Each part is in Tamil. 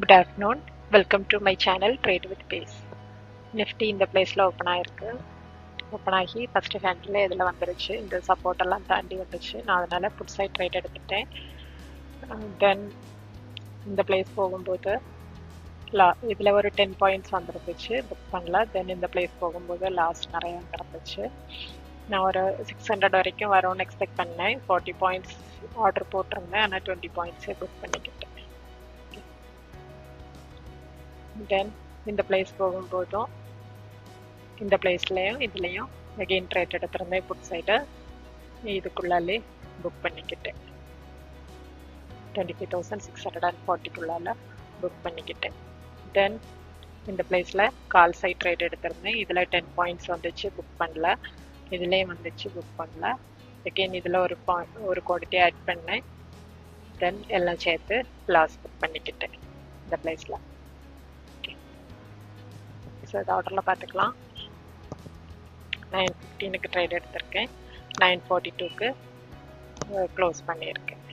Good afternoon. Welcome to my channel Trade with Pace. Nifty இந்த பிளேஸ்ல ஓப்பன் ஆயிருக்கு. ஓப்பன் ஆகி ஃபர்ஸ்ட் ஹேண்டில் இதில் வந்துருச்சு. இந்த சப்போர்ட் எல்லாம் தாண்டி வந்துச்சு. நான் அதனால புட் சைட் ட்ரேட் எடுத்துட்டேன். தென் இந்த பிளேஸ் போகும்போது இதில் ஒரு 10 பாயிண்ட்ஸ் வந்துருந்துச்சு. புக் பண்ணல. தென் இந்த பிளேஸ் போகும்போது லாஸ்ட் நிறைய வந்துருந்துச்சு. நான் ஒரு 600 வரைக்கும் வரும்னு எக்ஸ்பெக்ட் பண்ணேன். 40 பாயிண்ட்ஸ் ஆர்டர் போட்டிருந்தேன். ஆனால் 20 பாயிண்ட்ஸே புக் பண்ணிக்கிட்டேன். தென் இந்த பிளேஸ் போகும்போதும் இந்த பிளேஸ்லையும் இதுலேயும் அகெயின் ட்ரேட் எடுத்திருந்தேன். புட் சைடு இதுக்குள்ளாலே புக் பண்ணிக்கிட்டேன். 25,640க்குள்ளால புக் பண்ணிக்கிட்டேன். தென் இந்த பிளேஸில் கால் சைட் ட்ரேட் எடுத்திருந்தேன். இதில் 10 பாயிண்ட்ஸ் வந்துச்சு. புக் பண்ணல. இதுலேயும் வந்துச்சு. புக் பண்ணல. அகெயின் இதில் ஒரு குவான்டிட்டி ஆட் பண்ணேன். தென் எல்லாம் சேர்த்து லாஸ் புக் பண்ணிக்கிட்டேன் இந்த பிளேஸில். ஸோ இது ஆர்டரில் பார்த்துக்கலாம். 9:15க்கு ட்ரேட் எடுத்திருக்கேன். 9:42க்கு க்ளோஸ் பண்ணியிருக்கேன்.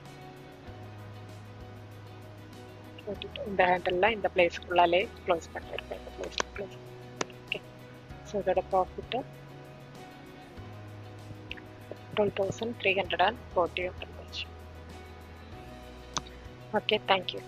இந்த ஹேண்டலில் இந்த பிளேஸ்க்குள்ளாலே க்ளோஸ் பண்ணியிருக்கேன். இந்த பிளேஸ் ஓகே. ஸோ இதோட ப்ராஃபிட்டு 12,340 வந்துருந்துச்சு. Okay, thank you.